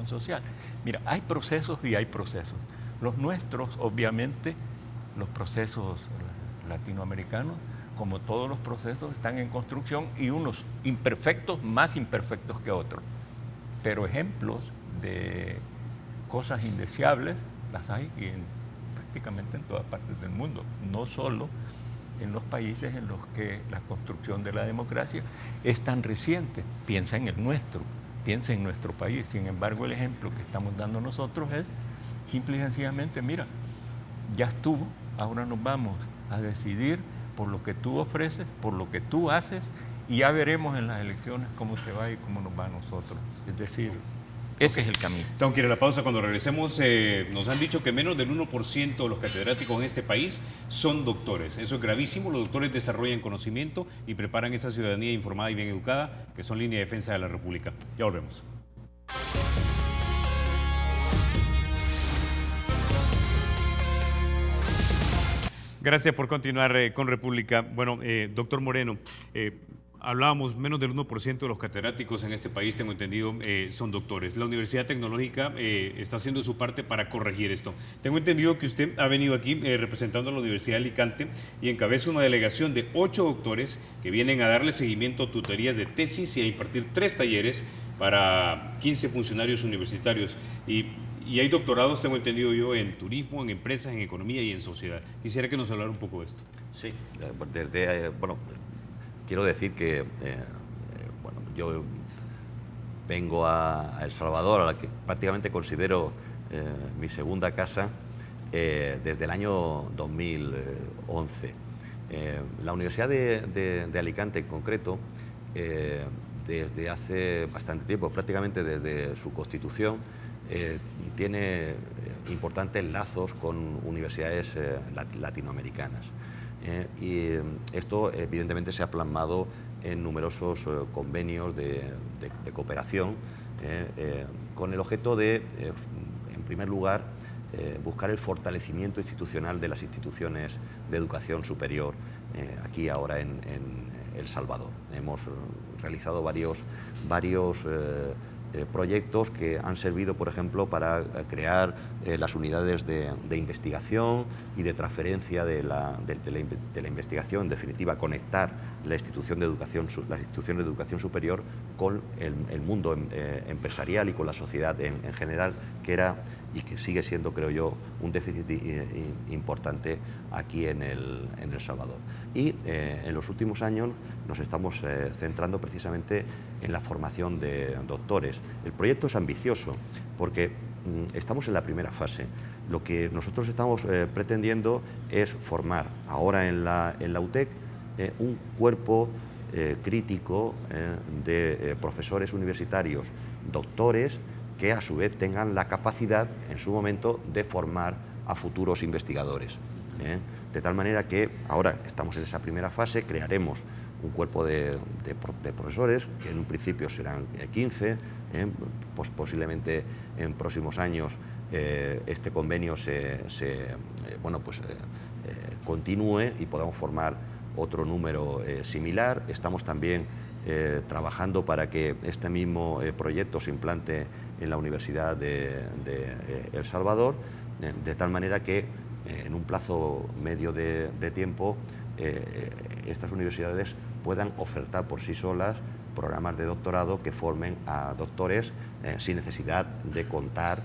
C: social. Mira, hay procesos y hay procesos. Los nuestros, obviamente, los procesos latinoamericanos, como todos los procesos, están en construcción y unos imperfectos, más imperfectos que otros. Pero ejemplos de cosas indeseables las hay prácticamente en todas partes del mundo, no solo en los países en los que la construcción de la democracia es tan reciente. Piensa en el nuestro, piensa en nuestro país. Sin embargo, el ejemplo que estamos dando nosotros es simple y sencillamente, mira, ya estuvo, ahora nos vamos a decidir por lo que tú ofreces, por lo que tú haces, y ya veremos en las elecciones cómo te va y cómo nos va a nosotros. Es decir, ese es el camino.
A: Tengo que ir a la pausa. Cuando regresemos, nos han dicho que menos del 1% de los catedráticos en este país son doctores. Eso es gravísimo. Los doctores desarrollan conocimiento y preparan esa ciudadanía informada y bien educada, que son línea de defensa de la República. Ya volvemos. Gracias por continuar con República. Bueno, doctor Moreno, hablábamos, menos del 1% de los catedráticos en este país, tengo entendido, son doctores. La Universidad Tecnológica está haciendo su parte para corregir esto. Tengo entendido que usted ha venido aquí representando a la Universidad de Alicante y encabeza una delegación de 8 doctores que vienen a darle seguimiento a tutorías de tesis y a impartir 3 talleres para 15 funcionarios universitarios. Y hay doctorados, tengo entendido yo, en turismo, en empresas, en economía y en sociedad. Quisiera que nos hablara un poco de esto.
D: Sí, quiero decir que yo vengo a El Salvador, a la que prácticamente considero mi segunda casa, desde el año 2011. La Universidad de Alicante en concreto, desde hace bastante tiempo, prácticamente desde su constitución, tiene importantes lazos con universidades latinoamericanas. Y esto evidentemente se ha plasmado en numerosos convenios de cooperación con el objeto de, en primer lugar, buscar el fortalecimiento institucional de las instituciones de educación superior aquí ahora en El Salvador. Hemos realizado varios proyectos que han servido, por ejemplo, para crear las unidades de investigación y de transferencia de la investigación, en definitiva, conectar las instituciones de educación superior con el mundo empresarial y con la sociedad en general, que era y que sigue siendo, creo yo, un déficit importante aquí en El Salvador. Y en los últimos años nos estamos centrando precisamente en la formación de doctores. El proyecto es ambicioso porque estamos en la primera fase. Lo que nosotros estamos pretendiendo es formar ahora en la UTEC un cuerpo crítico de profesores universitarios, doctores, que a su vez tengan la capacidad en su momento de formar a futuros investigadores. De tal manera que ahora estamos en esa primera fase, crearemos un cuerpo de profesores, que en un principio serán 15, pues posiblemente en próximos años este convenio continúe y podamos formar otro número similar. Estamos también trabajando para que este mismo proyecto se implante en la Universidad de El Salvador, de tal manera que en un plazo medio de tiempo estas universidades puedan ofertar por sí solas programas de doctorado que formen a doctores sin necesidad de contar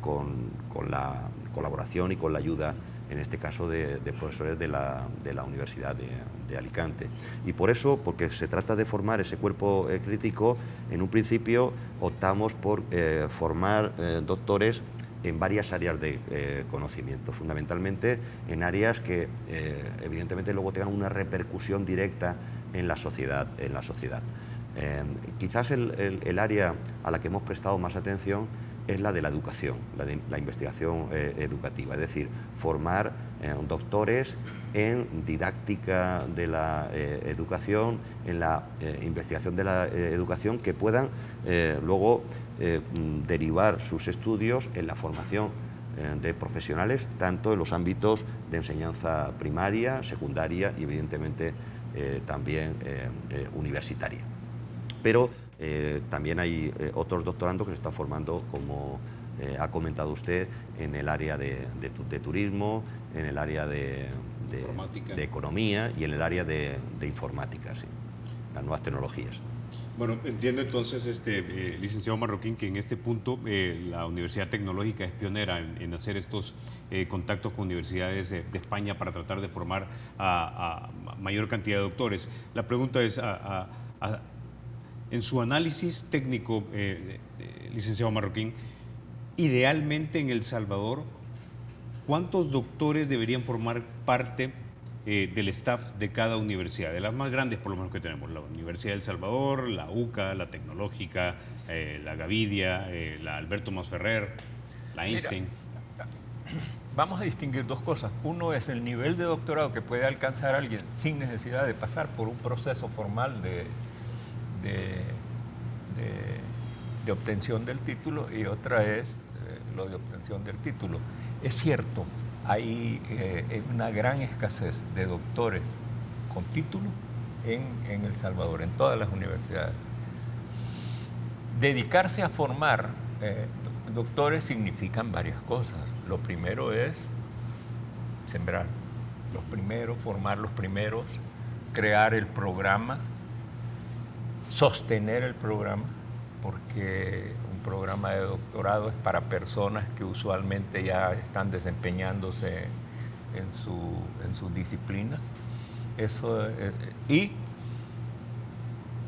D: con la colaboración y con la ayuda, en este caso, de profesores de la Universidad de Alicante. Y por eso, porque se trata de formar ese cuerpo crítico, en un principio optamos por formar doctores en varias áreas de conocimiento, fundamentalmente en áreas que evidentemente luego tengan una repercusión directa en la sociedad. Quizás el área a la que hemos prestado más atención es la de la educación, la investigación educativa, es decir, formar doctores en didáctica de la educación, en la investigación de la educación, que puedan luego derivar sus estudios en la formación de profesionales, tanto en los ámbitos de enseñanza primaria, secundaria y evidentemente también universitaria. Pero también hay otros doctorandos que se están formando, como ha comentado usted, en el área de turismo, en el área de economía y en el área de informática, sí, las nuevas tecnologías.
A: Bueno, entiendo entonces, licenciado Marroquín, que en este punto la Universidad Tecnológica es pionera en hacer estos contactos con universidades de España para tratar de formar a mayor cantidad de doctores. La pregunta es, en su análisis técnico, licenciado Marroquín, idealmente en El Salvador, ¿cuántos doctores deberían formar parte del staff de cada universidad? De las más grandes, por lo menos, que tenemos: la Universidad de El Salvador, la UCA, la Tecnológica, la Gavidia, la Alberto Masferrer, la Einstein.
C: Mira, vamos a distinguir dos cosas. Uno es el nivel de doctorado que puede alcanzar alguien sin necesidad de pasar por un proceso formal de obtención del título, y otra es lo de obtención del título. Es cierto, hay una gran escasez de doctores con título en El Salvador, en todas las universidades. Dedicarse a formar doctores significan varias cosas. Lo primero es sembrar los primeros, formar los primeros, crear el programa, sostener el programa, porque un programa de doctorado es para personas que usualmente ya están desempeñándose en sus disciplinas. Y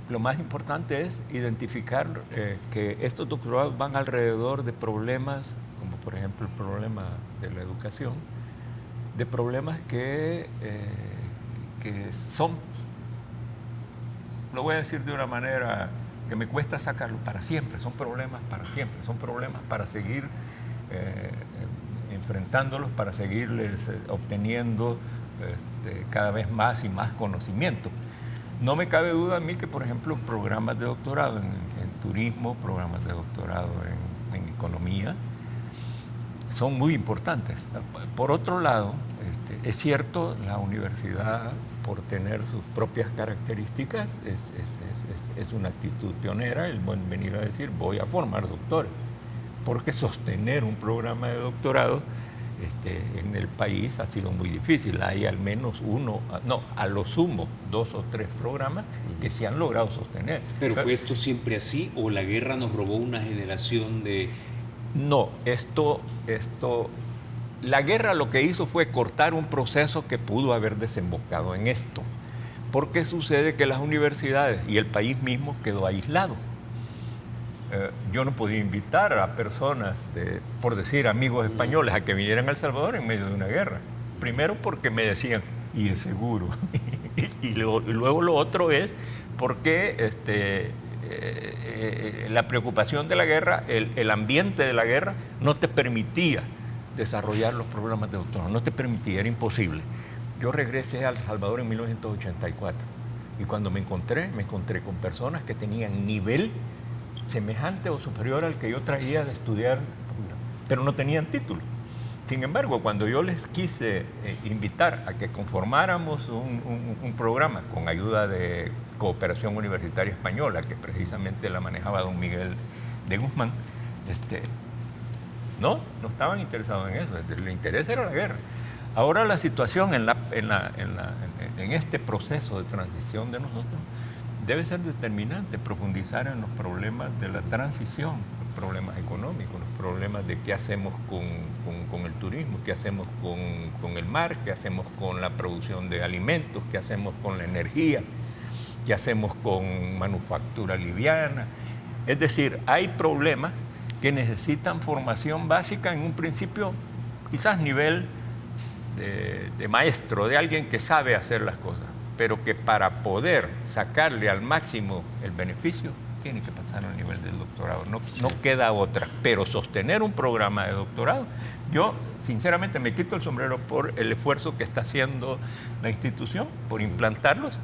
C: lo más importante es identificar que estos doctorados van alrededor de problemas, como por ejemplo el problema de la educación, de problemas que son, lo voy a decir de una manera que me cuesta sacarlo, para siempre, son problemas para siempre, son problemas para seguir enfrentándolos, para seguirles obteniendo cada vez más y más conocimiento. No me cabe duda a mí que, por ejemplo, programas de doctorado en turismo, programas de doctorado en economía, son muy importantes. Por otro lado, es cierto, la universidad, por tener sus propias características, es una actitud pionera el venir a decir voy a formar doctores, porque sostener un programa de doctorado en el país ha sido muy difícil. Hay al menos a lo sumo 2 o 3 programas que se han logrado sostener.
A: ¿Pero fue esto siempre así o la guerra nos robó una generación de...?
C: No, la guerra lo que hizo fue cortar un proceso que pudo haber desembocado en esto. Porque sucede que las universidades y el país mismo quedó aislado. Yo no podía invitar a personas, por decir amigos españoles, a que vinieran a El Salvador en medio de una guerra. Primero porque me decían, y es seguro. y luego lo otro es porque la preocupación de la guerra, el ambiente de la guerra, no te permitía desarrollar los programas de doctorado, no te permitía, era imposible. Yo regresé a El Salvador en 1984 y cuando me encontré con personas que tenían nivel semejante o superior al que yo traía de estudiar, pero no tenían título. Sin embargo, cuando yo les quise invitar a que conformáramos un programa con ayuda de Cooperación Universitaria Española, que precisamente la manejaba don Miguel de Guzmán, no estaban interesados en eso, el interés era la guerra. Ahora la situación en este proceso de transición de nosotros debe ser determinante, profundizar en los problemas de la transición, los problemas económicos, los problemas de qué hacemos con el turismo, qué hacemos con el mar, qué hacemos con la producción de alimentos, qué hacemos con la energía, qué hacemos con manufactura liviana. Es decir, hay problemas que necesitan formación básica en un principio, quizás nivel de maestro, de alguien que sabe hacer las cosas, pero que para poder sacarle al máximo el beneficio, tiene que pasar al nivel del doctorado. No queda otra. Pero sostener un programa de doctorado, yo sinceramente me quito el sombrero por el esfuerzo que está haciendo la institución, por implantarlos,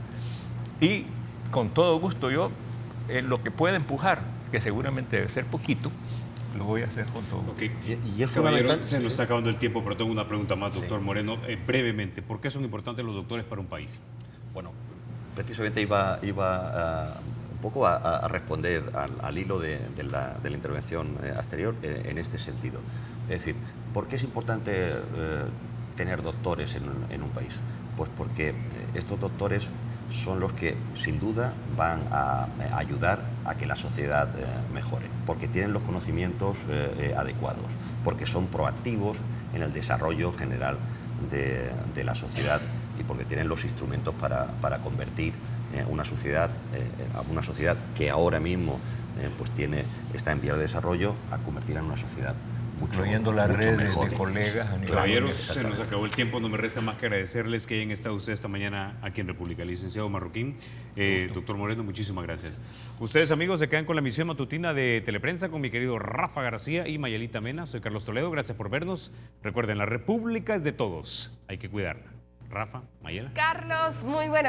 C: y con todo gusto yo, en lo que pueda empujar, que seguramente debe ser poquito, lo voy a hacer con todo.
A: Okay.
D: Y es
A: Caballero,
D: fundamental.
A: se nos está acabando el tiempo, pero tengo una pregunta más, doctor Moreno. Brevemente, ¿por qué son importantes los doctores para un país?
D: Bueno, precisamente iba un poco a responder al hilo de la intervención anterior en este sentido. Es decir, ¿por qué es importante tener doctores en un país? Pues porque estos doctores son los que sin duda van a ayudar a que la sociedad mejore, porque tienen los conocimientos adecuados, porque son proactivos en el desarrollo general de la sociedad y porque tienen los instrumentos para convertir una sociedad que ahora mismo está en vías de desarrollo a convertirla en una sociedad
C: incluyendo la red de colegas a nivel
A: Caballeros, se nos acabó el tiempo, no me resta más que agradecerles que hayan estado ustedes esta mañana aquí en República. Licenciado Marroquín, doctor Moreno, muchísimas gracias. Ustedes, amigos, se quedan con la emisión matutina de Teleprensa con mi querido Rafa García y Mayelita Mena. Soy Carlos Toledo, gracias por vernos. Recuerden, la República es de todos, hay que cuidarla. Rafa, Mayela.
F: Carlos, muy buenas